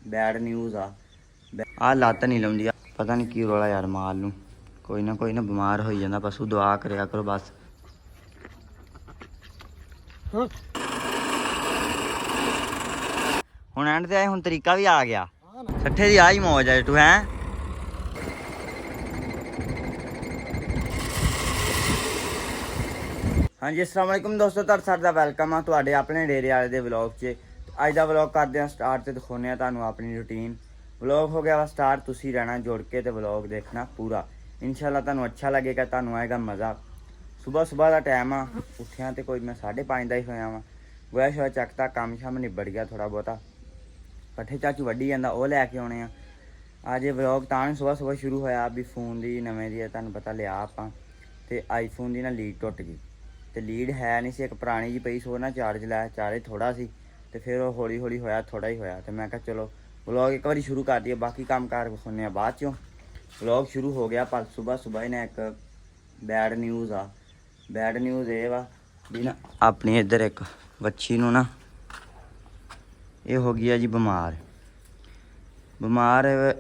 Bad news आ लत्त नहीं लाउंदी पता नहीं की रौला यार माल नूं कोई ना बीमार हो जाता पशु दुआ करिया करो बस हुण एंड ते आए हुण तरीका भी आ गया सट्ठे दी आ ही मौज है तू है हाँ जी अस्सलाम वालेकुम दोस्तों तुहाडा सारा दा वेलकम आ तुहाडे अपने डेरे वाले दे व्लॉग च अज दा व्लॉग करदे हां स्टार्ट ते दिखाउने आ तुहानूं अपनी रूटीन व्लॉग हो गया वा स्टार्ट तुसीं रहना जुड़ के ते व्लॉग देखना पूरा इंशाल्लाह तुहानूं अच्छा लगेगा तुहानूं आएगा मज़ा सुबह सुबह का टाइम आ उठिया तो कोई मैं 5:30 का ही होया वा गोया शोया चकता काम शाम निबड़ गया थोड़ा बहुता पट्ठे चाचू वड्डी जांदा वो लैके आने अज व्लॉग तां सुबह सुबह शुरू होया भी फोन की नवें दी तुहानूं पता लिया आपां ते आईफोन की ना लीड टुट गई तो लीड है नहीं सी एक पुरानी जी पई सो ना चार्ज लाया चार्ज थोड़ा सी तो फिर हौली हौली होया थोड़ा ही होया तो मैं कहा चलो व्लॉग एक बार शुरू कर दिए बाकी काम कार सुनने बाद चों व्लॉग शुरू हो गया पर सुबह सुबह ही ना एक बैड न्यूज़ ये वा भी ना अपनी इधर एक बच्ची नूं ना ये हो गया जी बीमार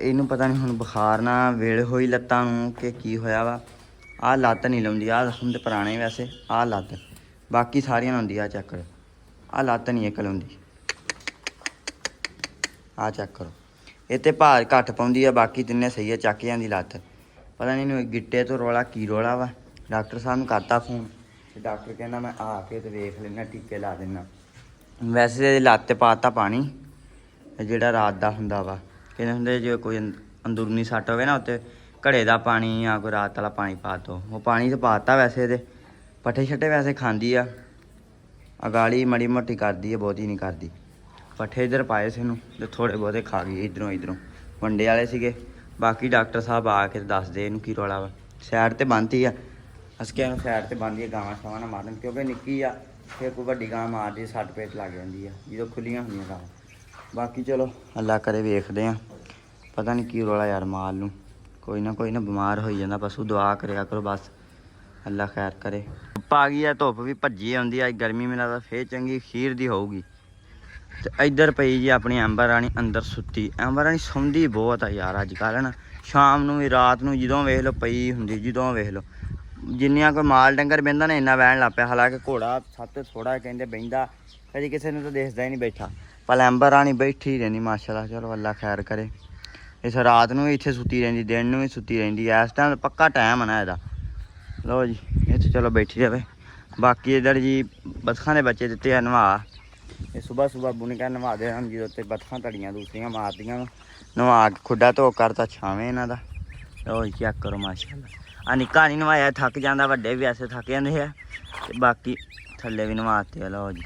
इनू पता नहीं हुण बुखार ना वेल होई लत्तां नूं कि की होया वा आ लत्त नहीं लाउंदी आ हुण ते पुराने वैसे आ लत्त बाकी सारियां लाउंदी आ चेक करो आ लत्त नहीं इक लाउंदी आ चेक करो इत्ते भार घट्ट पाउंदी आ बाकी तिन्ने सही है चक जांदी लत्त पता नहीं गिट्टे तो रौला की रौला वा डॉक्टर साहब नूं करता फोन ते डॉक्टर कहना मैं आके ते वेख लेना टीके ला देना वैसे लत्त पाता पानी जिहड़ा रात दा हुंदा वा कहंदे हुंदे जे कोई अंदरूनी सੱਟ होवे ना उत्ते घड़े का पानी या कोई रात वाला पानी पा दो वो पानी तो पाता वैसे तो पट्ठे छट्टे वैसे खाँदी आ अगाली मड़ी मोटी करती है बहुती नहीं करती पट्ठे इधर पाए से तो थोड़े बहुते खा गई इधरों वंडे वाले सीगे बाकी डॉक्टर साहब आके दस दे इनू की रौला वा सैड तो बंद ही आ अस क्या सैड तो बंद ही गावां शावां ना मारन क्योंकि निक्की आ फिर कोई वड्डी गां मारदी सੱਟ पेट लग जाती है जो खुलियां होंदियां गावां बाकी चलो अल्लाह करे वेखदे आ पता नहीं की रौला यार माल नूं कोई ना बीमार हो जाता पशु दुआ करिया करो बस अल्लाह खैर करे धुप्प आ गई है धुप्प भी भज्जी आउंदी अज गर्मी मेरा लगदा फिर चंगी खीर दी होऊगी ते इधर पई जी अपनी अंबर रानी अंदर सुत्ती अंबर रानी सौंदी बहुत है यार अजकल ना शाम नूं भी रात नूं जदों वेख लो पई हुंदी जदों वेख लो जिन्नियां कोई माल डंगर बहिंदा ना इन्ना बहन लग पिया हालांकि घोड़ा सत्त थोड़ा कहंदे बहिंदा कदी किसी ने तो दिखदा ही नहीं बैठा पर अंबर रानी बैठी रहिंदी माशाअल्लाह चलो अल्लाह खैर करे इस रात नूं भी इत्थे सुत्ती रहिंदी दिन नूं भी सुत्ती रहिंदी इस टाइम पक्का टाइम है ना इहदा लो जी इत्थे चलो बैठी रहे बाकी इधर जी बतखां दे बच्चे दित्ते आ नवा ये सुबह सुबह बुनका नवा दे हम जो ते बतखां तड़ियां दूसरियां मारदियां नवा के खुड्डा धो करता छावें इन्हां दा लो जी चेक करो माशाअल्लाह आ निक्का नहीं नवाया थक जांदा वड्डे भी ऐसे थक जांदे है ते बाकी थल्ले भी नवाते लो जी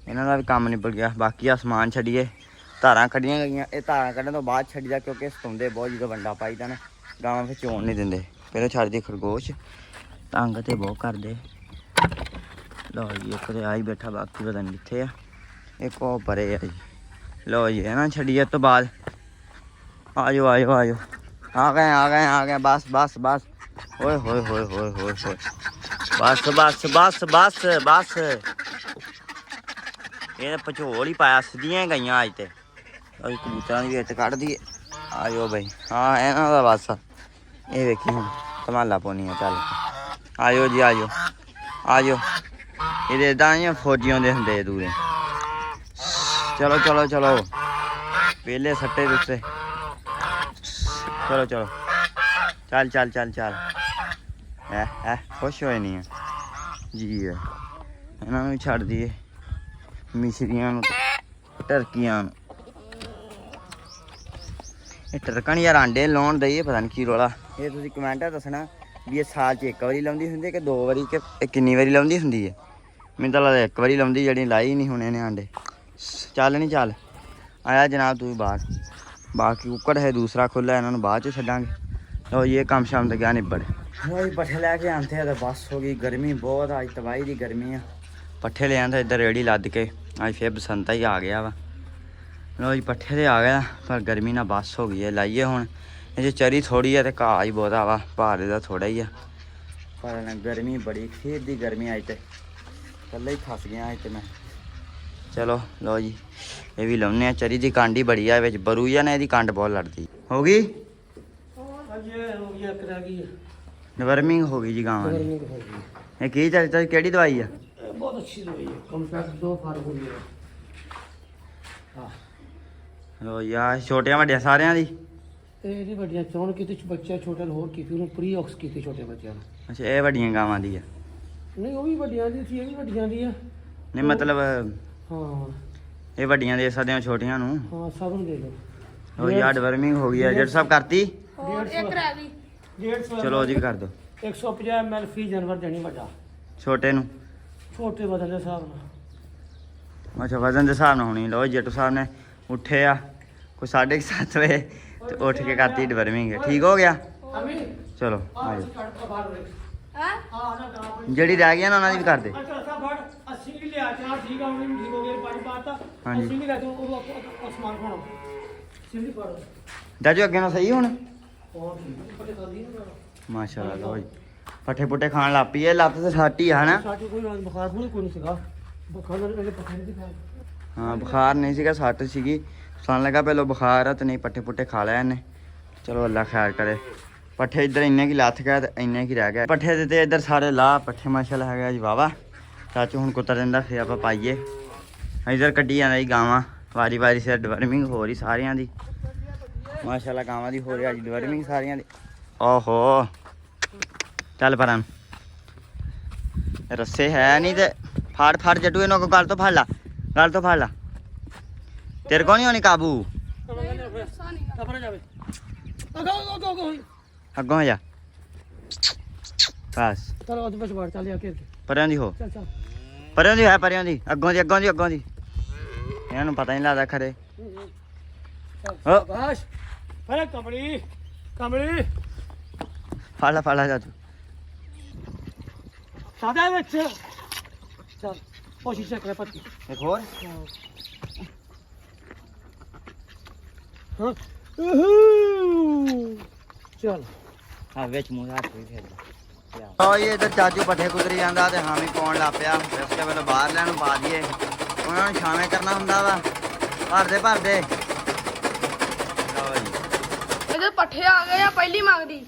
इन्हां दा भी कम्म निबड़ गया बाकी आसमान छड्डिए धारां कड्ढियां गईयां ये धारां कड्ढण तो बाद छड्डी क्योंकि सताउंदे बहुत जो वंडा पाई दा ना गावां फिर चोन नहीं दिंदे पहले छड्डदी खरगोश तंग ते बहुत करदे लो जी एक ते आई बैठा बाकी पता नहीं कित्थे आ एक और परे है जी लो जी है ना छड्डिए तो बाद आ जाओ आ गए बस ओए होए बस ये पचोल ही पाया सीधियां गईयां अज तो कबूतर की इट कढ़ दी आ जाओ बई हाँ इन्हों का बस ये देखी हूँ धमाला पौनी चल आ जाओ जी आ जाओ ये इदा फौजी आते होंगे दूरे चलो वेले सट्टे दुस्से चलो चल है खुश होए नहीं है जी है इन्होंने भी छड़ दिए मिसरियां टर्कियां टरकन यार आंडे लाउन दईए पता नहीं की रौला ये तुसीं कमेंट दसना भी ये साल च एक बारी लाउंदी हुंदी कि 2 बारी कि किन्नी बारी लाउंदी हुंदी है मैनूं तां लगदा एक बारी लाउंदी जेह्ड़ी लाई नहीं हुण इहने आंडे चल आया जनाब तू बाहर बाकी कुक्कड़ है दूसरा खुला इन्होंने बाद च छड्डांगे लो ये काम शाम ते गया निबड़ लो पट्ठे लैके आंदे हैं तो बस हो गई गर्मी बहुत अज तबाही दी गर्मी आ पट्ठे ले आंदे इधर रेड़ी लद के अज फिर बसंता ही आ गया वा लो जी पट्ठे तो आ गया पर गर्मी ना बस हो गई है लाइए हुण ये चरी थोड़ी है तो घाह ही बहुता वा भार का थोड़ा ही है पर गर्मी बड़ी खीर दी गर्मी अज तो कल्ले ही फस गया अज तो मैं ਚਲੋ ਲਓ ਜੀ ਇਹ ਵੀ ਲਾਉਨੇ ਆ। ਚਰੀ ਦੀ ਕਾਂਡੀ ਬੜੀ ਆ ਵਿੱਚ ਬਰੂ ਜਾਂ ਨਾ ਇਹਦੀ ਕੰਡ ਬਹੁਤ ਲੜਦੀ। ਹੋ ਗਈ ਡਿਵਰਮਿੰਗ ਹੋ ਗਈ ਜੀ ਗਾਵਾਂ ਦੀ। ਇਹ ਕੀ ਚੱਲਦਾ ਕਿਹੜੀ ਦਵਾਈ ਆ? बहुत अच्छी दवाई है, कॉम्पैक्ट 2 फार्मूली है। हाँ ਲੋ ਯਾਰ ਛੋਟਿਆਂ ਵੱਡਿਆਂ ਸਾਰਿਆਂ ਦੀ। ਇਹਦੀ ਵੱਡੀਆਂ ਚੌਣ ਕੀਤੀ ਬੱਚਾ ਛੋਟਾ ਹੋਰ ਕੀਤੀ ਉਹਨੂੰ ਪ੍ਰੀ ਆਕਸ ਕੀਤੀ ਛੋਟੇ ਬੱਚਿਆਂ ਨੂੰ। ਅੱਛਾ ਇਹ ਵੱਡੀਆਂ ਗਾਵਾਂ ਦੀ ਆ? ਨਹੀਂ ਉਹ ਵੀ ਵੱਡੀਆਂ ਦੀ ਸੀ, ਇਹ ਵੀ ਵੱਡੀਆਂ ਦੀ ਆ। ਨਹੀਂ ਮਤਲਬ ਹਾਂ ਇਹ ਵੱਡੀਆਂ ਦੇ ਸਕਦੇ ਹੋ ਛੋਟੀਆਂ ਨੂੰ? ਹਾਂ ਸਭ ਨੂੰ ਦੇ ਦਿਓ। ਲੋ ਯਾਰ ਡਿਵਰਮਿੰਗ ਹੋ ਗਈ ਆ ਜੱਟ ਸਾਹਿਬ ਕਰਤੀ। ਹੋਰ ਇੱਕ ਰਹਿ ਗਈ 150 ਚਲੋ ਜੀ ਕਰ ਦੋ। 150 ml ਫੀ ਜਾਨਵਰ ਦੇਣੀ ਵੱਡਾ ਛੋਟੇ ਨੂੰ? ਛੋਟੇ ਵਜ਼ਨ ਦੇ ਹਿਸਾਬ ਨਾਲ। ਅੱਛਾ ਵਜ਼ਨ ਦੇ ਹਿਸਾਬ ਨਾਲ ਹੋਣੀ। ਲੋ ਜੱਟੂ ਸਾਹਿਬ ਨੇ ਉੱਠੇ ਆ ਕੋਈ 7:30 ਵਜੇ ਤੇ ਉੱਠ ਕੇ ਕਰਤੀ ਡਿਵਰਮਿੰਗ। ਠੀਕ ਹੋ ਗਿਆ? ਚਲੋ ਆਜੋ। ਜਿਹੜੀ ਰਹਿ ਗਈਆਂ ਨਾ ਉਹਨਾਂ ਦੀ ਵੀ ਕਰ ਦੇ। ਹਾਂਜੀ ਦਾਜੂ ਅੱਗੇ ਨਾਲ ਸਹੀ ਹੁਣ? ਮਾਸ਼ਾਅੱਲਾ ਲੋ ਜੀ ਪੱਠੇ ਪੁੱਠੇ ਖਾਣ ਲੱਗ ਪਈ। ਇਹ ਲੱਤ ਤੇ ਸੱਟ ਹੀ ਆ ਹਨਾ? ਬੁਖਾਰ ਕੋਈ ਨਹੀਂ ਸੀਗਾ। ਬੁਖਾਰ ਨਾਲ ਪਹਿਲੇ ਪੱਠੇ ਨਹੀਂ ਖਾਏ। ਹਾਂ ਬੁਖਾਰ ਨਹੀਂ ਸੀਗਾ, ਸੱਟ ਸੀਗੀ। ਸਾਨੂੰ ਲੱਗਾ ਪਹਿਲਾਂ ਬੁਖਾਰ ਆ ਤੇ ਨਹੀਂ ਪੱਠੇ ਪੁੱਠੇ ਖਾ ਲਿਆ ਇਹਨੇ। ਚਲੋ ਅੱਲਾ ਖੈਰ ਕਰੇ। ਪੱਠੇ ਇੱਧਰ ਇੰਨੇ ਕੀ ਲੱਥ ਗਿਆ ਤੇ ਇੰਨੇ ਕੀ ਰਹਿ ਗਿਆ। ਪੱਠੇ ਦੇ ਤੇ ਇੱਧਰ ਸਾਰੇ ਲਾਹ ਪੱਠੇ ਮਾਸ਼ਾਅੱਲਾ ਹੈਗਾ ਜੀ ਵਾਵਾ। ਚਾਚੂ ਹੁਣ ਕੁੱਤਰ ਦਿੰਦਾ ਫਿਰ ਆਪਾਂ ਪਾਈਏ। ਇੱਧਰ ਕੱਢੀ ਜਾਂਦਾ ਜੀ ਗਾਵਾਂ ਵਾਰੀ ਵਾਰੀ ਸਿਰ ਡਿਵਰਮਿੰਗ ਹੋ ਰਹੀ ਸਾਰਿਆਂ ਦੀ ਮਾਸ਼ਾਅੱਲਾ। ਗਾਵਾਂ ਦੀ ਹੋ ਰਹੀ ਅੱਜ ਡਿਵਰਮਿੰਗ ਸਾਰਿਆਂ ਦੀ। ਓਹੋ ਚੱਲ ਪਰਾਂ ਰੱਸੇ ਹੈ ਨਹੀਂ ਤੇ ਫੜ ਜੱਟੂ ਇਹਨੂੰ ਗੱਲ ਤੋਂ ਫੜ ਲਾ, ਗੱਲ ਤੋਂ ਫੜ ਲਾ। ਤੇਰੇ ਕੋਲ ਨਹੀਂ ਹੋਣੀ ਕਾਬੂ। ਅੱਗੋਂ ਜਾ ਬਸ ਪਰਿਆਂ ਦੀ ਹੋ। ਪਰਿਆਂ ਦੀ ਹੈ ਪਰਿਆਂ ਦੀ ਅੱਗੋਂ ਦੀ ਅੱਗੋਂ ਦੀ ਅੱਗੋਂ ਦੀ। ਇਹਨਾਂ ਨੂੰ ਪਤਾ ਨਹੀਂ ਲੱਗਦਾ ਖਰੇ। ਫੜ ਲਾ ਜਾ ਤੂੰ। ਸਾਦਾ ਵਿੱਚ ਚੱਲ ਕੋਸ਼ਿਸ਼ ਕਰ ਪੱਤੀ ਇੱਕ ਹੋਰ। ਹਾਂ ਚੱਲ ਹਾਂ ਵਿੱਚ ਮੂੰਹ ਹੱਥ ਵੀ ਫੇਰਦਾ। ਉਹ ਇਹ ਇੱਧਰ ਚਾਚੂ ਪੱਠੇ ਕੁਤਰੀ ਜਾਂਦਾ ਤੇ ਹਾਮੀ ਪਾਉਣ ਲੱਗ ਪਿਆ। ਇਸਕੇ ਵੇਲੇ ਬਾਹਰ ਲੈਣ ਨੂੰ ਪਾ ਦਈਏ। ਉਹਨਾਂ ਨੂੰ ਛਾਵੇਂ ਕਰਨਾ ਹੁੰਦਾ ਵਾ। ਭਰਦੇ ਇਹਦੇ ਪੱਠੇ ਆ ਗਏ ਆ ਪਹਿਲੀ ਮੰਗਦੀ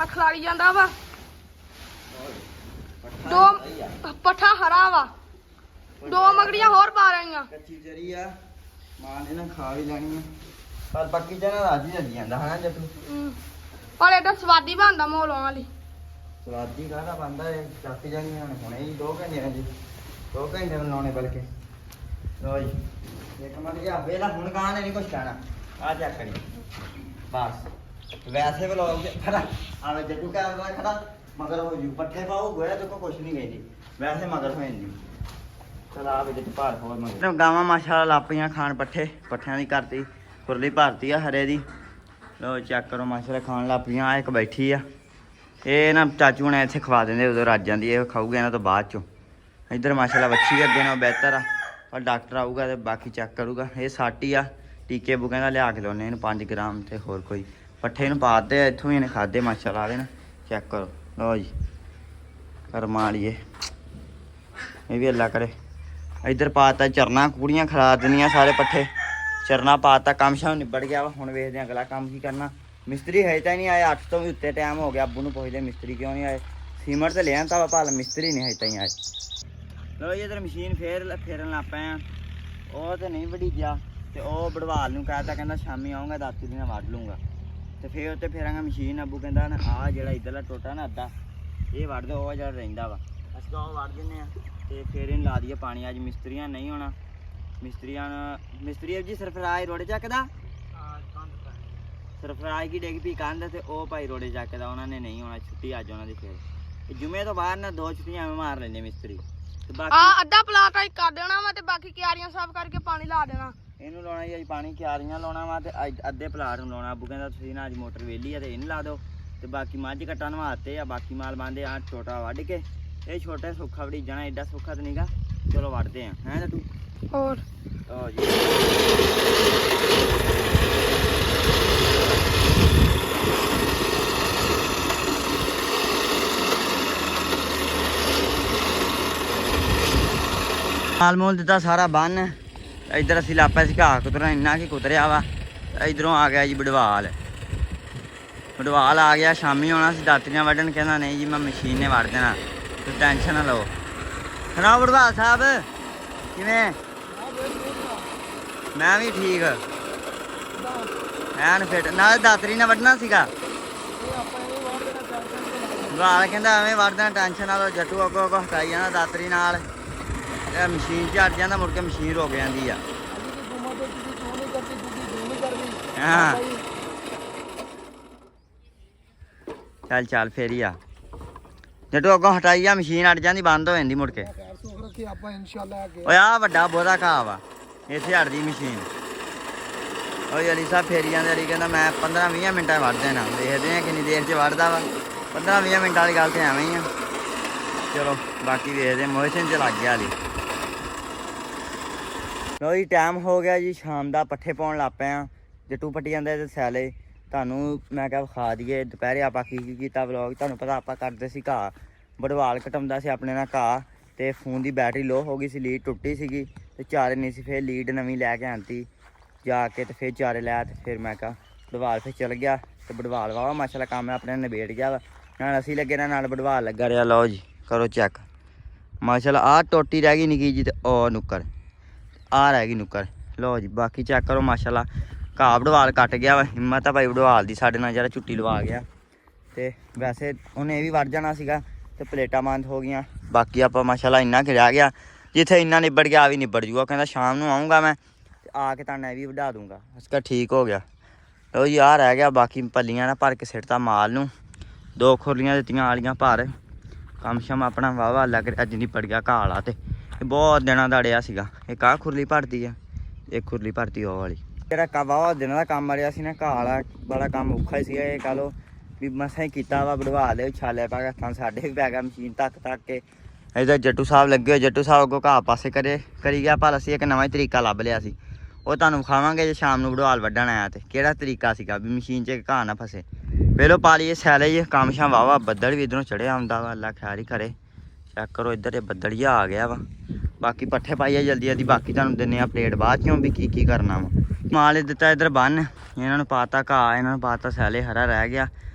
ਆ ਖਲਾਰੀ ਜਾਂਦਾ ਵਾ। ਦੋ ਪੱਠਾ ਹਰਾ ਵਾ, ਦੋ ਮਗੜੀਆਂ ਹੋਰ ਪਾ ਰਹੀਆਂ। ਕੱਚੀ ਜਰੀ ਆ ਮਾਂ ਨੇ ਨਾ ਖਾ ਵੀ ਲੈਣੀ ਆ ਪਰ ਪੱਕੀ ਜਨਾ ਰਾਜੀ ਜਾਂਦੀ ਜਾਂਦਾ ਹਨਾ ਜੱਟੂ। ਪਰ ਇਹਦਾ ਸਵਾਦੀ ਬਣਦਾ ਮੋਲੋਂ ਵਾਲੀ। ਸਵਾਦੀ ਕਾਹਦਾ ਬਣਦਾ ਇਹ ਚੱਕ ਜਾਣੀ ਹੁਣੇ ਹੀ 2 ਘੰਟੇ ਨੇ ਜੀ। 2 ਘੰਟੇ ਲਾਉਣੇ ਬਲਕਿ। ਲੋ ਜੀ ਇੱਕ ਮਿੰਟ ਜਾ ਵੇਲਾ ਹੁਣ ਕਾਂ ਨੇ ਨਹੀਂ ਕੁਛ ਕਹਿਣਾ। ਆ ਚੈੱਕ ਕਰੀ ਬਸ ਵੈਸੇ ਵਲੋਗ ਖੜਾ ਆਵੇ ਜੱਟੂ ਕੈਮਰਾ ਖੜਾ ਮਗਰ ਹੋ ਜੂ ਪੱਠੇ ਪਾਓ ਗੋਇਆ ਤੇ ਕੁਛ ਨਹੀਂ ਕਹਿੰਦੀ ਵੈਸੇ ਮਗਰ ਹੋ ਜਾਂਦੀ। ਚਲ ਆ ਵਿੱਚ ਭਾਰ ਹੋਰ ਮਗਰ ਗਾਵਾਂ ਮਾਸ਼ਾਅੱਲਾ ਲਾਪੀਆਂ ਖਾਣ ਪੱਠਿਆਂ ਦੀ ਕਰਤੀ ਖੁਰਲੀ ਭਰਤੀ ਆ ਹਰੇ ਦੀ। ਲੋ ਚੈੱਕ ਕਰੋ ਮਾਸ਼ਾਅੱਲਾ ਖਾਣ ਲਾਪੀਆਂ। ਆ ਇੱਕ ਬੈਠੀ ਆ ਇਹ ਨਾ ਚਾਚੂ ਨੇ ਇੱਥੇ ਖਵਾ ਦਿੰਦੇ ਉਦੋਂ ਰੱਜ ਜਾਂਦੀ। ਇਹ ਖਾਊਗਾ ਇਹਨਾਂ ਤੋਂ ਬਾਅਦ ਚੋਂ। ਇੱਧਰ ਮਾਸ਼ਾਅੱਲਾ ਵੱਛੀ ਅੱਗੇ ਨਾਲੋਂ ਬਿਹਤਰ ਆ ਪਰ ਡਾਕਟਰ ਆਊਗਾ ਤੇ ਬਾਕੀ ਚੈੱਕ ਕਰੂਗਾ। ਇਹ 60 ਹੀ ਆ ਟੀਕੇ ਬੁਕਿਆਂ ਦਾ ਲਿਆ ਕੇ ਲਾਉਣੇ ਇਹਨੂੰ 5 ਗ੍ਰਾਮ ਤੇ ਹੋਰ ਕੋਈ ਪੱਠੇ ਨੂੰ ਪਾਤੇ ਇੱਥੋਂ ਹੀ ਇਹਨੇ ਖਾਦੇ ਮਾਸ਼ਾਅੱਲਾ ਆਲੇ ਨਾ ਚੈੱਕ ਕਰੋ। ਲੋ ਜੀ ਕਰਮਾਂ ਵਾਲੀਏ ਇਹ ਵੀ ਅੱਲਾ ਕਰੇ। ਇੱਧਰ ਪਾਤਾ ਚਰਨਾ ਕੁੜੀਆਂ ਖਿਲਾ ਦਿੰਦੀਆਂ ਸਾਰੇ ਪੱਠੇ। ਚਰਨਾ ਪਾਤਾ ਕੰਮ ਸ਼ਾਮ ਨਿਬੜ ਗਿਆ ਵਾ। ਹੁਣ ਵੇਖਦੇ ਅਗਲਾ ਕੰਮ ਕੀ ਕਰਨਾ। ਮਿਸਤਰੀ ਹੈ ਤਾਂ ਨਹੀਂ ਆਏ 8 ਤੋਂ ਵੀ ਉੱਤੇ ਟਾਈਮ ਹੋ ਗਿਆ। ਅੱਬੂ ਨੂੰ ਪੁੱਛਦੇ ਮਿਸਤਰੀ ਕਿਉਂ ਨਹੀਂ ਆਏ। ਸੀਮਟ ਤੇ ਲਿਆ ਤਾਂ ਭਾਲ ਮਿਸਤਰੀ ਨਹੀਂ ਹੈ ਤਾਂ ਹੀ ਆਏ। ਲੋ ਜੀ ਇੱਧਰ ਮਸ਼ੀਨ ਫੇਰਨ ਲੱਗ ਪਏ ਆ। ਉਹ ਤੇ ਨਹੀਂ ਵੜੀ ਗਿਆ ਤੇ ਉਹ ਬੜਵਾਲ ਨੂੰ ਕਹਿਤਾ ਕਹਿੰਦਾ ਸ਼ਾਮੀ ਆਉਂਗਾ ਦਾਤੀ ਦੀ ਨਾਲ ਵੱਢ ਲੂੰਗਾ ਤੇ ਫੇਰ ਉੱਤੇ ਫੇਰਾਂਗਾ ਮਸ਼ੀਨ। ਅੱਬੂ ਕਹਿੰਦਾ ਨਾ ਆਹ ਜਿਹੜਾ ਇੱਧਰਲਾ ਟੋਟਾ ਨਾ ਅੱਧਾ ਇਹ ਵੱਢ ਦਿਓ ਉਹ ਜਿਹੜਾ ਰਹਿੰਦਾ ਵਾ ਅਸੀਂ ਤਾਂ ਉਹ ਵੱਢ ਦਿੰਦੇ ਆ ਤੇ ਫੇਰ ਇਹਨੂੰ ਲਾ ਦਈਏ ਪਾਣੀ। ਅੱਜ ਮਿਸਤਰੀਆਂ ਨਹੀਂ ਹੋਣਾ। ਮਿਸਤਰੀ ਜੀ ਸਰਫਰਾਜ ਰੋੜੇ ਚੱਕਦਾ। ਸਰਫਰਾਜ ਕੀ ਡਿੱਗ ਪਈ ਕੰਧ ਤੇ ਉਹ ਭਾਈ ਰੋੜੇ ਚੱਕਦਾ। ਉਹਨਾਂ ਨੇ ਨਹੀਂ ਹੋਣਾ ਛੁੱਟੀ ਅੱਜ ਉਹਨਾਂ ਦੀ। ਫੇਰ ਜੁਮੇ ਤੋਂ ਬਾਅਦ ਨਾ 2 ਛੁੱਟੀਆਂ ਐਵੇਂ ਮਾਰ ਲੈਂਦੇ ਮਿਸਤਰੀ। ਅੱਧਾ ਪਲਾਟ ਕਰ ਦੇਣਾ ਵਾ ਤੇ ਬਾਕੀ ਕਿਆਰੀਆਂ ਸਾਫ਼ ਕਰਕੇ ਪਾਣੀ ਲਾ ਦੇਣਾ। ਇਹਨੂੰ ਲਾਉਣਾ ਜੀ ਅੱਜ ਪਾਣੀ ਕਿਆਰੀਆਂ ਲਾਉਣਾ ਵਾ ਤੇ ਅੱਧੇ ਪਲਾਟ ਨੂੰ ਲਾਉਣਾ। ਅੱਬੂ ਕਹਿੰਦਾ ਤੁਸੀਂ ਨਾ ਅੱਜ ਮੋਟਰ ਵਿਹਲੀ ਆ ਤੇ ਇਹਨੂੰ ਲਾ ਦਿਓ ਤੇ ਬਾਕੀ ਮੱਝ ਕੱਟਾ ਨਵਾਤੇ ਆ। ਬਾਕੀ ਮਾਲ ਬੰਦੇ ਆ ਛੋਟਾ ਵੱਢ ਕੇ। ਇਹ ਛੋਟਾ ਸੌਖਾ ਵੜੀ ਜਾਣਾ ਐਡਾ ਸੌਖਾ ਤਾਂ ਨਹੀਂਗਾ। ਚਲੋ ਵੱਢਦੇ ਆ ਹੈ ਤੂੰ ਹੋਰ ਜੀ। ਮਾਲ ਮੂਲ ਦਿੱਤਾ ਸਾਰਾ ਬੰਨ। ਇੱਧਰ ਅਸੀਂ ਲਾਪਾ ਸੀ ਘਾਹ ਕੁਤਰਨਾ, ਇੰਨਾ ਕੀ ਕੁਤਰਿਆ ਵਾ। ਇੱਧਰੋਂ ਆ ਗਿਆ ਜੀ ਬਡਵਾਲ। ਬਡਵਾਲ ਆ ਗਿਆ, ਸ਼ਾਮੀ ਆਉਣਾ ਸੀ ਦਾਤਰੀਆਂ ਵੱਢਣ। ਕਹਿੰਦਾ ਨਹੀਂ ਜੀ ਮੈਂ ਮਸ਼ੀਨ ਨੇ ਵੱਢ ਦੇਣਾ, ਤੁਸੀਂ ਟੈਨਸ਼ਨ ਨਾ ਲਓ। ਸੁਣਾਓ ਬਡਵਾਲ ਸਾਹਿਬ ਕਿਵੇਂ? ਮੈਂ ਵੀ ਠੀਕ ਐਨ ਫਿੱਟ। ਨਾਲ ਦਾਤਰੀ ਨਾਲ ਵੱਢਣਾ ਸੀਗਾ। ਬਡਵਾਲ ਕਹਿੰਦਾ ਐਵੇਂ ਵੱਢ ਦੇਣਾ, ਟੈਨਸ਼ਨ ਨਾ ਲਓ। ਜੱਟੂ ਅੱਗੋਂ ਅੱਗੋਂ ਹਟਾਈ ਜਾਣਾ ਦਾਤਰੀ ਨਾਲ, ਇਹ ਮਸ਼ੀਨ 'ਚ ਅੜ ਜਾਂਦਾ, ਮੁੜ ਕੇ ਮਸ਼ੀਨ ਰੁਕ ਜਾਂਦੀ ਆ। ਹਾਂ ਚੱਲ ਚੱਲ ਫੇਰ ਹੀ ਆ। ਜੱਟੂ ਅੱਗੋਂ ਹਟਾਈ ਆ, ਮਸ਼ੀਨ ਅੜ ਜਾਂਦੀ, ਬੰਦ ਹੋ ਜਾਂਦੀ ਮੁੜ ਕੇ। ਓਏ ਆ ਵੱਡਾ ਬਹੁਤਾ ਘਾਹ ਵਾ, ਇੱਥੇ ਅੜਦੀ ਮਸ਼ੀਨ। ਓਏ ਅਲੀ ਸਾਹਿਬ ਫੇਰੀ ਜਾਂਦੇ। ਅਲੀ ਕਹਿੰਦਾ ਮੈਂ 15-20 ਮਿੰਟਾਂ 'ਚ ਵੱਢ ਦੇਣਾ। ਦੇਖਦੇ ਆ ਕਿੰਨੀ ਦੇਰ 'ਚ ਵੱਢਦਾ ਵਾ। 15-20 ਮਿੰਟਾਂ ਵਾਲੀ ਗੱਲ ਤੇ ਐਵੇਂ ਹੀ ਆ। ਚਲੋ ਬਾਕੀ ਵੇਖਦੇ। ਮੋਸ਼ਨ 'ਚ ਲੱਗ ਗਿਆ ਅਲੀ। ਲੋ ਜੀ ਟਾਈਮ ਹੋ ਗਿਆ ਜੀ ਸ਼ਾਮ ਦਾ, ਪੱਠੇ ਪਾਉਣ ਲੱਗ ਪਏ ਆ। ਜੱਟੂ ਪੱਟੀ ਜਾਂਦੇ ਤੇ ਸੈਲੇ। ਤੁਹਾਨੂੰ ਮੈਂ ਕਿਹਾ ਵਿਖਾ ਦਈਏ ਦੁਪਹਿਰੇ ਆਪਾਂ ਕੀ ਕੀਤਾ ਵਲੋਗ। ਤੁਹਾਨੂੰ ਪਤਾ ਆਪਾਂ ਕਰਦੇ ਸੀ ਘਾਹ, ਬਡਵਾਲ ਕਟਾਉਂਦਾ ਸੀ ਆਪਣੇ ਨਾਲ ਘਾਹ, ਤੇ ਫੋਨ ਦੀ ਬੈਟਰੀ ਲੋ ਹੋ ਗਈ ਸੀ, ਲੀਡ ਟੁੱਟੀ ਸੀਗੀ ਤੇ ਚਾਰੇ ਨਹੀਂ ਸੀ। ਫਿਰ ਲੀਡ ਨਵੀਂ ਲੈ ਕੇ ਆਂਤੀ ਜਾ ਕੇ, ਤੇ ਫਿਰ ਚਾਰੇ ਲੈ। ਤੇ ਫਿਰ ਮੈਂ ਕਿਹਾ ਬਡਵਾਲ ਫਿਰ ਚਲ ਗਿਆ। ਤੇ ਬਡਵਾਲ ਵਾਵਾ ਮਾਸ਼ਾਅੱਲਾ ਕੰਮ ਆਪਣੇ ਨਿਬੇੜ ਗਿਆ ਵਾ। ਨਾਲ ਅਸੀਂ ਲੱਗੇ ਨਾਲ ਬਡਵਾਲ ਲੱਗਾ ਰਿਹਾ। ਲਓ ਜੀ ਕਰੋ ਚੈੱਕ ਮਾਸ਼ਾਅੱਲਾ। ਆਹ ਟੋਟੀ ਰਹਿ ਗਈ ਨਿੱਕੀ ਜੀ, ਤੇ ਉਹ ਨੁੱਕਰ ਆ ਰਹਿ ਗਈ ਨੁੱਕਰ। ਲਓ ਜੀ ਬਾਕੀ ਚੈੱਕ ਕਰੋ ਮਾਸ਼ਾਅੱਲਾ। ਘਾਹ ਬਡਵਾਲ ਕੱਟ ਗਿਆ ਵਾ। ਹਿੰਮਤ ਆ ਭਾਈ ਬਡਵਾਲ ਦੀ, ਸਾਡੇ ਨਾਲ ਜਿਹੜਾ ਝੁੱਟੀ ਲਵਾ ਗਿਆ। ਤੇ ਵੈਸੇ ਉਹਨੇ ਇਹ ਵੀ ਵੱਢ ਜਾਣਾ ਸੀਗਾ, ਤੇ ਪਲੇਟਾਂ ਬੰਦ ਹੋ ਗਈਆਂ। ਬਾਕੀ ਆਪਾਂ ਮਾਸ਼ਾਅੱਲਾ ਇੰਨਾ ਕਿ ਰਹਿ ਗਿਆ, ਜਿੱਥੇ ਇੰਨਾ ਨਿਬੜ ਗਿਆ ਆ ਵੀ ਨਿਬੜ ਜੂਗਾ। ਕਹਿੰਦਾ ਸ਼ਾਮ ਨੂੰ ਆਊਂਗਾ ਮੈਂ, ਤੇ ਆ ਕੇ ਤੁਹਾਨੂੰ ਇਹ ਵੀ ਵਧਾ ਦੂੰਗਾ। ਅਸਕਾ ਠੀਕ ਹੋ ਗਿਆ। ਲਓ ਜੀ ਆਹ ਰਹਿ ਗਿਆ। ਬਾਕੀ ਪੱਲੀਆਂ ਨਾਲ ਭਰ ਕੇ ਸਿੱਟਤਾ ਮਾਲ ਨੂੰ। 2 ਖੁਰਲੀਆਂ ਦਿੱਤੀਆਂ ਆਲੀਆਂ ਭਰ। ਕੰਮ ਸ਼ਮ ਆਪਣਾ ਵਾਹਵਾ ਲੱਗ ਰਿਹਾ। ਅੱਜ ਨਿਬੜ ਗਿਆ ਘਾਹ ਵਾਲਾ, ਤੇ ਇਹ ਬਹੁਤ ਦਿਨਾਂ ਦਾ ਅੜਿਆ ਸੀਗਾ। ਇੱਕ ਆਹ ਖੁਰਲੀ ਭਰਤੀ ਆ, ਇੱਕ ਖੁਰਲੀ ਭਰਤੀ ਉਹ ਵਾਲੀ। ਜਿਹੜਾ ਵਾਹਵਾ ਦਿਨਾਂ ਦਾ ਕੰਮ ਅੜਿਆ ਸੀ ਨਾ ਘਾਹ ਵਾਲਾ, ਬੜਾ ਕੰਮ ਔਖਾ ਹੀ ਸੀਗਾ। ਇਹ ਕਹ ਲਓ ਵੀ ਮਸਾਂ ਹੀ ਕੀਤਾ ਵਾ। ਬਡਵਾ ਲਿਓ ਛਾਲੇ ਪਾ ਕੇ ਹੱਥਾਂ ਸਾਡੇ ਵੀ ਪੈ ਗਿਆ ਮਸ਼ੀਨ ਤੱਕ ਕੇ। ਇੱਧਰ ਜੱਟੂ ਸਾਹਿਬ ਲੱਗੇ ਹੋਏ। ਜੱਟੂ ਸਾਹਿਬ ਅੱਗੋਂ ਘਾਹ ਪਾਸੇ ਕਰੀ ਗਿਆ। ਪਰ ਅਸੀਂ ਇੱਕ ਨਵਾਂ ਹੀ ਤਰੀਕਾ ਲੱਭ ਲਿਆ ਸੀ, ਉਹ ਤੁਹਾਨੂੰ ਵਿਖਾਵਾਂਗੇ ਜੇ ਸ਼ਾਮ ਨੂੰ ਬਡਵਾਲ ਵੱਢਣ ਆਇਆ। ਤੇ ਕਿਹੜਾ ਤਰੀਕਾ ਸੀਗਾ ਵੀ ਮਸ਼ੀਨ 'ਚ ਘਾਹ ਨਾ ਫਸੇ। ਵੇਲੋ ਪਾ ਲਈਏ ਸੈਲੇ ਜੀ। ਕੰਮ ਸ਼ਾਮ ਵਾਹਵਾ। ਬੱਦਲ ਵੀ ਇੱਧਰੋਂ ਚੜਿਆ ਹੁੰਦਾ ਵਾ, ਅੱਲਾ ਖੈਰ ਹੀ ਕਰੇ। ਚੈੱਕ ਕਰੋ ਇੱਧਰ ਇਹ ਬੱਦਲ ਜਿਹਾ ਆ ਗਿਆ ਵਾ। ਬਾਕੀ ਪੱਠੇ ਪਾਈਏ ਜਲਦੀ ਜਲਦੀ। ਬਾਕੀ ਤੁਹਾਨੂੰ ਦਿੰਦੇ ਆ ਅਪਡੇਟ ਬਾਅਦ 'ਚੋਂ ਵੀ ਕੀ ਕਰਨਾ ਵਾ। ਮਾਲ ਦਿੱਤਾ ਇੱਧਰ ਬੰਨ, ਇਹਨਾਂ ਨੂੰ ਪਾਤਾ ਘਾਹ, ਇਹਨਾਂ ਨੂੰ ਪਾਤਾ ਸੈਲੇ। ਹਰਾ ਰਹਿ ਗਿਆ।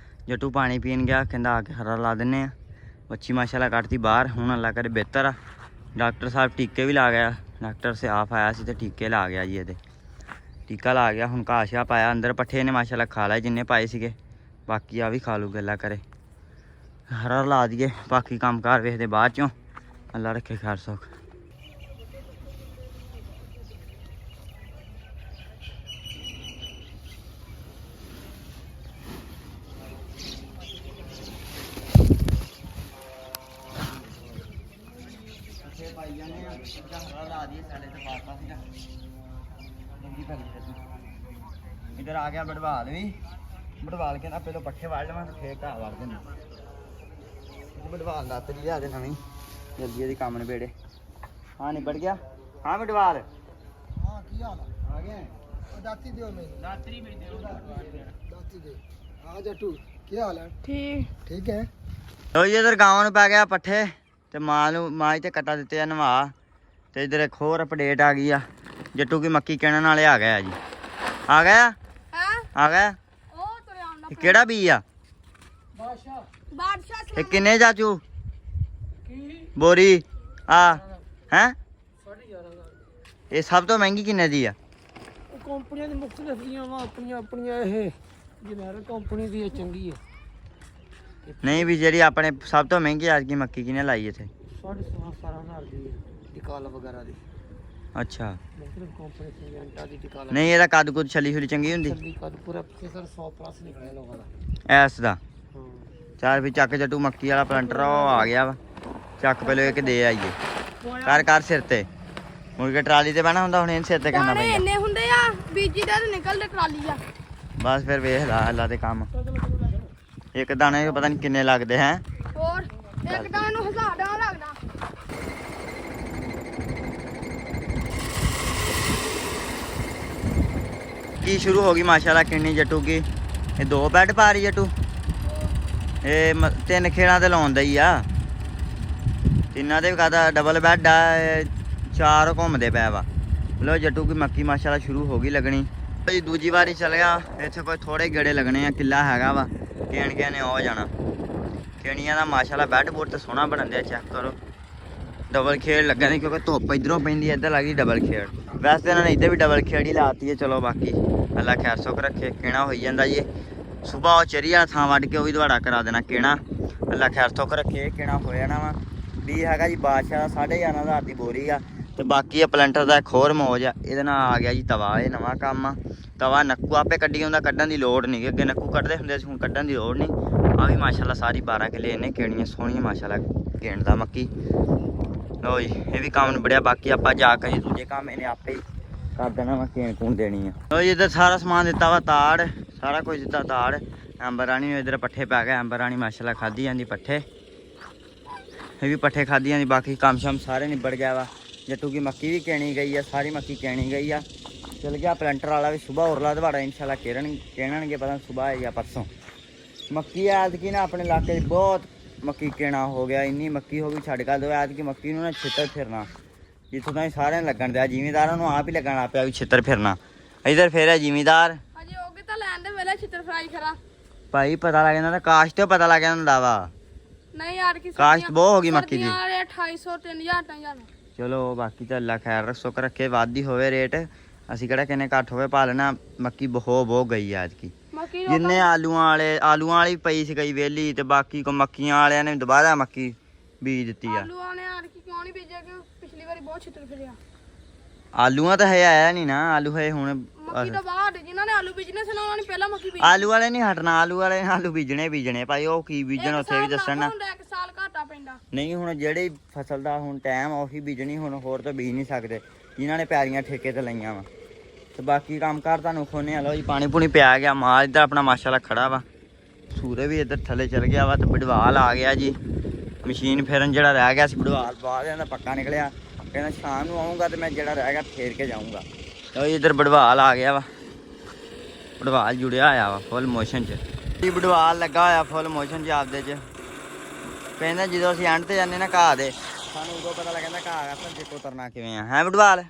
ਜੱਟੂ ਪਾਣੀ ਪੀਣ ਗਿਆ, ਕਹਿੰਦਾ ਆ ਕੇ ਹਰਾ ਲਾ ਦਿੰਦੇ ਆ। ਬੱਚੀ ਮਾਸ਼ਾਅੱਲਾ ਕੱਢਤੀ ਬਾਹਰ। ਹੁਣ ਅੱਲਾ ਕਰੇ ਬਿਹਤਰ ਆ। ਡਾਕਟਰ ਸਾਹਿਬ ਟੀਕੇ ਵੀ ਲਾ ਗਿਆ। ਡਾਕਟਰ ਸਿਆਫ ਆਇਆ ਸੀ ਤੇ ਟੀਕੇ ਲਾ ਗਿਆ ਜੀ। ਇਹਦੇ ਟੀਕਾ ਲਾ ਗਿਆ। ਹੁਣ ਘਾਹ ਸ਼ਾਹ ਪਾਇਆ ਅੰਦਰ। ਪੱਠੇ ਨੇ ਮਾਸ਼ਾਅੱਲਾ ਖਾ ਲਏ ਜਿੰਨੇ ਪਾਏ ਸੀਗੇ। ਬਾਕੀ ਆ ਵੀ ਖਾ ਲੂਗੇ ਅੱਲਾ ਕਰੇ। ਹਰਾ ਲਾ ਦਈਏ। ਬਾਕੀ ਕੰਮ ਕਾਰ ਵੇਖਦੇ ਬਾਅਦ 'ਚੋਂ। ਅੱਲਾ ਰੱਖੇ ਖੈਰ ਸੁੱਖ। ਪਾਈ ਜਾਂਦੇ ਆ ਹਰਾ ਲਾ ਦਈਏ ਸਾਡੇ ਤੇ ਪਾਤਾ ਸੀਗਾ। ਇੱਧਰ ਆ ਗਿਆ ਬਡਵਾਲ ਵੀ। ਬਡਵਾਲ ਕਹਿੰਦਾ ਪਹਿਲਾਂ ਪੱਠੇ ਵੱਢ ਲਵਾਂ ਤੇ ਫੇਰ ਘਾਹ ਵੱਢ ਦੇਣਾ। ਬਡਵਾਲ ਦਾਤਰੀ ਲਿਆ ਦੇ ਨਵੀਂ, ਜਲਦੀ ਜਲਦੀ ਕੰਮ ਨਿਬੇੜੇ। ਹਾਂ ਨਿਬੜ ਗਿਆ। ਹਾਂ ਬਡਵਾਲ हाँ की हाल ਆ ਗਿਆ। दाती दियो मेरी ਦਾਤਰੀ ਵੀ ਦਿਓ। दाती दे हाँ जट्टू की हाल है ठीक है। ਲੋ ਜੀ ਇੱਧਰ ਗਾਵਾਂ ਨੂੰ ਪੈ ਗਿਆ ਪੱਠੇ, ਤੇ ਮਾਂ ਨੂੰ ਮਾਂ ਤੇ ਕੱਟਾ ਦਿੱਤੇ ਆ ਨਵਾ। ਤੇ ਇੱਧਰ ਇੱਕ ਹੋਰ ਅਪਡੇਟ ਆ ਗਈ ਆ। ਜੱਟੂ ਕੀ ਮੱਕੀ ਕਹਿਣ ਵਾਲੇ ਆ ਗਿਆ ਜੀ। ਆ ਗਿਆ ਆ ਗਿਆ। ਉਹ ਤੁਰਿਆ ਆਉਂਦਾ ਇਹ ਕਿਹੜਾ ਬੀ ਆ? ਬਾਦਸ਼ਾਹ ਇਹ ਕਿੰਨੇ ਚਾਚੂ की ਬੋਰੀ ਆ ਹੈ? 11.5 ਇਹ ਸਭ ਤੋਂ ਮਹਿੰਗੀ ਕਿੰਨੇ ਦੀ ਆ? ਕੰਪਨੀਆਂ ਦੀ ਮੁxtਲਿਫ ਦੀਆਂ ਵਾ ਆਪਣੀਆਂ ਆਪਣੀਆਂ। ਇਹ ਜਨਰਲ ਕੰਪਨੀ ਦੀ ਇਹ ਚੰਗੀ ਹੈ। ਨਹੀਂ ਵੀ ਜਿਹੜੀ ਆਪਣੇ ਸਭ ਤੋਂ ਮਹਿੰਗੀ ਅੱਜ ਕੀ ਮੱਕੀ ਕਿਹਨੇ ਲਾਈ ਇੱਥੇ? 17,500 ਦੀ ਹੈ ਟਿਕਾਲਾ ਵਗੈਰਾ ਦੀ। ਅੱਛਾ ਮੁxtਲਿਫ ਕੰਪਨੀ ਸਿੰਜੈਂਟਾ ਦੀ ਟਿਕਾਲਾ। ਨਹੀਂ ਇਹਦਾ ਕੱਦ ਕੁੱਦ ਛਲੀ ਛੁਲੀ ਚੰਗੀ ਹੁੰਦੀ ਚੱਲੀ ਕਦ ਪੂਰਾ ਸਰ 100+ ਨਿਕਲਿਆ ਲੋਕਾਂ ਦਾ। ਐਸ ਦਾ? ਹਾਂ ਚਾਰ ਵੀ ਚੱਕ ਜੱਟੂ ਮੱਕੀ ਵਾਲਾ ਪਲੰਟਰ ਉਹ ਆ ਗਿਆ ਵਾ। ਚੱਕ ਪਹਿਲੇ ਇੱਕ ਦੇ ਆਈਏ। ਕਰ ਸਿਰ ਤੇ ਮੁੜ ਕੇ ਟਰਾਲੀ ਤੇ ਬਹਿਣਾ ਹੁੰਦਾ। ਹੁਣ ਇਹਨ ਸਿਰ ਤੇ ਕਰਨਾ ਦਾਣੇ ਪੈਂਦਾ। ਇੰਨੇ ਹੁੰਦੇ ਆ ਬੀਜੀ ਦਾ ਤੇ ਨਿਕਲਦੇ ਟਰਾਲੀ ਆ। ਬਸ ਫਿਰ ਵੇਖ ਲਾ ਅੱਲਾ ਦੇ ਕੰਮ। ਇੱਕ ਦਾਣੇ ਪਤਾ ਨਹੀਂ ਕਿੰਨੇ ਲੱਗਦੇ ਹੈ। ਹੋਰ ਇੱਕ ਦਾਣੇ ਨੂੰ 1000 ਦਾ ਲੱਗਦਾ। ਕੀ ਸ਼ੁਰੂ ਹੋ ਗਈ ਮਾਸ਼ਾਅੱਲਾ ਕਿੰਨੀ ਜੱਟੂ ਕੀ। ਇਹ 2 ਬੈੱਡ ਪਾ ਰਹੀ ਜੱਟੂ। ਇਹ 3 ਖੇੜਾਂ ਤੇ ਲਾਉਣ ਦਾ ਹੀ ਆ। ਤਿੰਨਾਂ ਦੇ ਵੀ ਕਾਹਦਾ ਡਬਲ ਬੈੱਡ ਆ। ਚਾਰ ਘੁੰਮਦੇ ਪਏ ਵਾ। ਲੋ ਜੱਟੂ ਕੀ ਮੱਕੀ ਮਾਸ਼ਾਅੱਲਾ ਸ਼ੁਰੂ ਹੋ ਗਈ ਲੱਗਣੀ। ਭਾਈ ਦੂਜੀ ਵਾਰੀ ਚੱਲ ਗਿਆ। ਇੱਥੇ ਕੋਈ ਥੋੜੇ ਗੇੜੇ ਲੱਗਣੇ ਆ, ਕਿੱਲਾ ਹੈਗਾ ਵਾ। ਕਿਹਣ ਨੇ ਹੋ ਜਾਣਾ। ਕਿਹਣੀਆਂ ਦਾ ਮਾਸ਼ਾਅੱਲਾ ਬੈੱਡ ਬੋਰਡ ਤੇ ਸੋਹਣਾ ਬਣਦੇ ਆ, ਚੈੱਕ ਕਰੋ। ਡਬਲ ਖੇਡ ਲੱਗਾ ਨਹੀਂ ਕਿਉਂਕਿ ਧੁੱਪ ਇਧਰੋਂ ਪੈਂਦੀ ਇੱਧਰ ਲੱਗੀ ਡਬਲ ਖੇਡ। ਵੈਸੇ ਇਹਨਾਂ ਨੇ ਇੱਧਰ ਵੀ ਡਬਲ ਖੇਡ ਹੀ ਲਾਤੀ ਹੈ। ਚਲੋ ਬਾਕੀ ਅੱਲਾ ਖੈਰ ਸੁੱਖ ਰੱਖੇ। ਕਿਹਣਾ ਹੋਈ ਜਾਂਦਾ ਜੀ ਸੁਬਾਹ ਉਹ ਚਰੀ ਵਾਲਾ ਥਾਂ ਵੱਢ ਕੇ ਉਹ ਵੀ ਦਵਾੜਾ ਕਰਾ ਦੇਣਾ ਕਿਹਣਾ। ਅੱਲਾ ਖੈਰ ਸੁੱਖ ਰੱਖੇ। ਕਿਹਣਾ ਹੋ ਜਾਣਾ ਵਾ ਵੀ ਹੈਗਾ ਜੀ ਬਾਦਸ਼ਾਹ 11,500 ਦੀ ਬੋਰੀ ਆ। ਤੇ ਬਾਕੀ ਇਹ ਪਲੰਟਰ ਦਾ ਇੱਕ ਹੋਰ ਮੌਜ ਆ। ਇਹਦੇ ਨਾਲ ਆ ਗਿਆ ਜੀ ਤਵਾ। ਇਹ ਨਵਾਂ ਕੰਮ ਆ। ਤਵਾ ਨੱਕੂ ਆਪੇ ਕੱਢੀ ਆਉਂਦਾ, ਕੱਢਣ ਦੀ ਲੋੜ ਨਹੀਂ। ਅੱਗੇ ਨੱਕੂ ਕੱਢਦੇ ਹੁੰਦੇ ਸੀ, ਹੁਣ ਕੱਢਣ ਦੀ ਲੋੜ ਨਹੀਂ। ਆ ਵੀ ਮਾਸ਼ਾਅੱਲਾ ਸਾਰੀ 12 ਕਿੱਲੇ ਇਹਨੇ ਕਿਹੜੀਆਂ ਸੋਹਣੀਆਂ ਮਾਸ਼ਾਅੱਲਾ ਗੇਂਡਦਾ ਮੱਕੀ। ਲੋ ਜੀ ਇਹ ਵੀ ਕੰਮ ਨਿਬੜਿਆ। ਬਾਕੀ ਆਪਾਂ ਜਾ ਕੇ ਦੂਜੇ ਕੰਮ ਇਹਨੇ ਆਪੇ ਹੀ ਕਰ ਦੇਣਾ ਵਾ, ਕੇਣ ਕੂਣ ਦੇਣੀ ਆ। ਲੋ ਜੀ ਇੱਧਰ ਸਾਰਾ ਸਮਾਨ ਦਿੱਤਾ ਵਾ, ਤਾੜ ਸਾਰਾ ਕੁਝ ਦਿੱਤਾ। ਤਾੜ ਅੰਬਰ ਰਾਣੀ ਨੂੰ ਇੱਧਰ ਪੱਠੇ ਪੈ ਗਏ। ਅੰਬਰ ਰਾਣੀ ਮਾਸ਼ਾਅੱਲਾ ਖਾਧੀ ਜਾਂਦੀ ਪੱਠੇ, ਇਹ ਵੀ ਪੱਠੇ ਖਾਧੀ ਜਾਂਦੀ। ਬਾਕੀ ਕੰਮ ਸ਼ਮ ਸਾਰੇ ਨਿਬੜ ਗਿਆ ਵਾ। ਜੱਟੂ ਕੀ ਮੱਕੀ ਵੀ ਕਹਿਣੀ ਗਈ ਆ, ਸਾਰੀ ਮੱਕੀ ਕਹਿਣੀ ਗਈ ਆ। ਚਲ ਗਿਆ ਪਲੰਟਰ ਵਾਲਾ ਵੀ ਸੁਬਾਹ ਉਰਲਾ ਦਵਾੜਾ ਇਨਸ਼ਾਅੱਲਾ ਕਹਿਣਗੇ ਪਤਾ ਸੁਬਾਹ ਜਾਂ ਪਰਸੋਂ। ਮੱਕੀ ਐਤਕੀ ਨਾ ਆਪਣੇ ਇਲਾਕੇ 'ਚ ਬਹੁਤ ਮੱਕੀ ਕਹਿਣਾ ਹੋ ਗਿਆ। ਇੰਨੀ ਮੱਕੀ ਹੋ ਗਈ ਛੱਡ ਕਰ ਦਿਓ। ਐਤਕੀ ਮੱਕੀ ਨੂੰ ਨਾ ਛਿੱਤਰ ਫਿਰਨਾ ਜਿੱਥੋਂ ਤਾਈਂ ਸਾਰਿਆਂ ਨੂੰ ਲੱਗਣ ਦਿਆ। ਜ਼ਿਮੀਦਾਰਾਂ ਨੂੰ ਆਪ ਹੀ ਲੱਗਣ ਲੱਗ ਪਿਆ ਵੀ ਛਿੱਤਰ ਫਿਰਨਾ। ਇੱਧਰ ਫੇਰ ਜ਼ਿਮੀਦਾਰ ਅਜੇ ਹੋਗੇ ਤਾਂ ਲੈਣ ਦੇ ਵੇਲੇ ਛਿੱਤਰ ਫਰਾਈ ਖਰਾ ਭਾਈ ਪਤਾ ਲੱਗ ਜਾਂਦਾ, ਕਾਸ਼ ਤੇ ਪਤਾ ਲੱਗ ਜਾਂਦਾ ਵਾ। ਨਹੀਂ ਯਾਰ ਕੀ ਕਾਸ਼ਤ ਬਹੁਤ ਹੋ ਗਈ ਮੱਕੀ ਦੀ। 2800 3000 3000। ਚਲੋ ਬਾਕੀ ਤਾਂ ਅੱਲਾ ਖੈਰ ਸੁੱਖ ਰੱਖੇ, ਵੱਧ ਹੀ ਹੋਵੇ ਰੇਟ। ਅਸੀਂ ਕਿਹੜਾ ਕਿੰਨੇ ਘੱਟ ਹੋਵੇ ਪਾ ਲੈਣਾ। ਮੱਕੀ ਬਹੁਤ ਗਈ ਆ ਐਤਕੀ। ਮੱਕੀ ਜਿੰਨੇ ਆਲੂਆਂ ਵਾਲੀ ਪਈ ਸੀ ਗਈ ਵੇਲੀ, ਤੇ ਬਾਕੀ ਕੋ ਮੱਕੀਆਂ ਵਾਲਿਆਂ ਨੇ ਦੁਬਾਰਾ ਮੱਕੀ ਬੀਜ ਦਿੱਤੀ ਆ। ਆਲੂਆਂ ਨੇ ਯਾਰ ਕੀ ਕਿਉਂ ਨਹੀਂ ਬੀਜਿਆ ਕਿ ਪਿਛਲੀ ਵਾਰੀ ਬਹੁਤ ਛਿੱਤਰ ਫਿਰਿਆ। ਆਲੂਆਂ ਤਾਂ ਹੈ ਆਇਆ ਨਹੀਂ ਨਾ। ਆਲੂ ਹੈ ਹੁਣ ਮੱਕੀ ਤੋਂ ਬਾਅਦ ਜਿਨ੍ਹਾਂ ਨੇ ਆਲੂ ਬੀਜਨੇ ਸਨ ਉਹਨਾਂ ਨੇ ਪਹਿਲਾਂ ਮੱਕੀ ਬੀਜੀ। ਆਲੂ ਵਾਲੇ ਨਹੀਂ ਹਟਣਾ। ਆਲੂ ਵਾਲੇ ਆਲੂ ਬੀਜਣੇ ਭਾਈ। ਉਹ ਕੀ ਬੀਜਣ ਉੱਥੇ ਵੀ ਦੱਸਣ ਨਾ। ਇੱਕ ਸਾਲ ਘਾਟਾ ਪੈਂਦਾ ਨਹੀਂ ਹੁਣ ਜਿਹੜੀ ਫਸਲ ਦਾ ਹੁਣ ਟਾਈਮ ਉਹੀ ਬੀਜਣੀ। ਹੁਣ ਹੋਰ ਤਾਂ ਬੀਜ ਨਹੀਂ ਸਕਦੇ ਜਿਨ੍ਹਾਂ ਨੇ ਪੈਲੀਆਂ ਠੇਕੇ ਤੇ ਲਈਆਂ ਵਾ। ਤੇ ਬਾਕੀ ਕੰਮ ਕਾਰ ਤੁਹਾਨੂੰ ਖੋਨੇ ਆ। ਲਓ ਜੀ ਪਾਣੀ ਪੂਣੀ ਪਿਆ ਗਿਆ। ਮਾਲ ਇੱਧਰ ਆਪਣਾ ਮਾਸ਼ਾਅੱਲਾ ਖੜਾ ਵਾ। ਸੂਰੇ ਵੀ ਇੱਧਰ ਥੱਲੇ ਚਲ ਗਿਆ ਵਾ। ਤੇ ਬੜਵਾਲ ਆ ਗਿਆ ਜੀ। ਮਸ਼ੀਨ ਫੇਰਨ ਜਿਹੜਾ ਰਹਿ ਗਿਆ ਸੀ ਬੜਵਾਲ ਬਾਅਦ ਦਾ ਪੱਕਾ ਨਿਕਲਿਆ। ਕਹਿੰਦਾ ਸ਼ਾਮ ਨੂੰ ਆਊਂਗਾ ਤੇ ਮੈਂ ਜਿਹੜਾ ਰਹਿ ਗਿਆ ਫੇਰ ਕੇ ਜਾਊਂਗਾ। ਲਓ ਜੀ ਇੱਧਰ ਬੜਵਾਲ ਆ ਗਿਆ ਵਾ। ਬੜਵਾਲ ਜੁੜਿਆ ਹੋਇਆ ਵਾ ਫੁੱਲ ਮੋਸ਼ਨ 'ਚ। ਜੀ ਬੜਵਾਲ ਲੱਗਾ ਹੋਇਆ ਫੁੱਲ ਮੋਸ਼ਨ 'ਚ ਆਪਦੇ 'ਚ। ਕਹਿੰਦਾ ਜਦੋਂ ਅਸੀਂ ਐਂਡ ਤੇ ਜਾਂਦੇ ਨਾ ਘਾਹ ਦੇ, ਸਾਨੂੰ ਉਦੋਂ ਪਤਾ ਲੱਗਦਾ ਘਾਹ ਦਾ ਭੱਜੇ ਉਤਰਨਾ ਕਿਵੇਂ ਆ। ਹੈ ਬੜਵਾਲ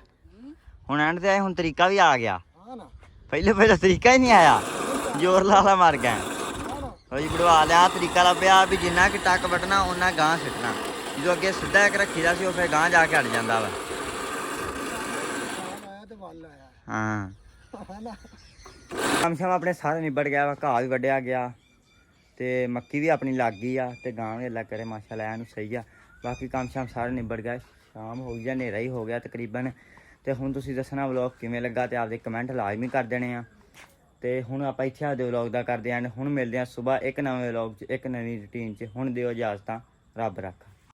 ਹੁਣ ਐਂਡ ਤੇ ਆਏ, ਹੁਣ ਤਰੀਕਾ ਵੀ ਆ ਗਿਆ। ਪਹਿਲੇ ਤਰੀਕਾ ਹੀ ਨਹੀਂ ਆਇਆ, ਜ਼ੋਰ ਲਾ ਮਰ ਗਏ। ਜੀ ਬੜਵਾਲ ਆ ਤਰੀਕਾ ਲੱਭਿਆ ਵੀ ਜਿੰਨਾ ਕਿ ਟੱਕ ਵੱਢਣਾ ਉਹਨਾਂ ਗਾਂਹ ਸਿੱਟਣਾ। ਜਦੋਂ ਅੱਗੇ ਸਿੱਧਾ ਇੱਕ ਰੱਖੀ ਦਾ ਸੀ ਉਹ ਫਿਰ ਗਾਂਹ ਜਾ ਕੇ ਅੜ ਜਾਂਦਾ ਵਾ। ਹਾਂ ਕੰਮ ਸ਼ਮ ਆਪਣੇ ਸਾਰੇ ਨਿਬੜ ਗਿਆ ਵਾ। ਘਾਹ ਵੀ ਵੱਢਿਆ ਗਿਆ ਤੇ ਮੱਕੀ ਵੀ ਆਪਣੀ ਲੱਗ ਗਈ ਆ। ਤੇ ਗਾਂ ਵੀ ਅੱਲਾ ਕਰੇ ਮਾਸ਼ਾਅੱਲਾ ਇਹਨੂੰ ਸਹੀ ਆ। ਬਾਕੀ ਕੰਮ ਸ਼ਮ ਸਾਰੇ ਨਿਬੜ ਗਏ। ਸ਼ਾਮ ਹੋ ਗਈ ਜਾਂ ਹਨੇਰਾ ਹੀ ਹੋ ਗਿਆ ਤਕਰੀਬਨ। ਤੇ ਹੁਣ ਤੁਸੀਂ ਦੱਸਣਾ ਵਲੌਗ ਕਿਵੇਂ ਲੱਗਾ ਤੇ ਆਪਦੇ ਕਮੈਂਟ ਲਾਜ਼ਮੀ ਕਰ ਦੇਣੇ ਆ। ਤੇ ਹੁਣ ਆਪਾਂ ਇੱਥੇ ਆਪਦੇ ਵਲੌਗ ਦਾ ਕਰਦੇ ਆਂ। ਹੁਣ ਮਿਲਦੇ ਆ ਸਵੇਰ ਇੱਕ ਨਵੇਂ ਵਲੌਗ 'ਚ, ਇੱਕ ਨਵੀਂ ਰੂਟੀਨ 'ਚ। ਹੁਣ ਦਿਓ ਇਜਾਜ਼ਤਾਂ, ਰੱਬ ਰੱਖ।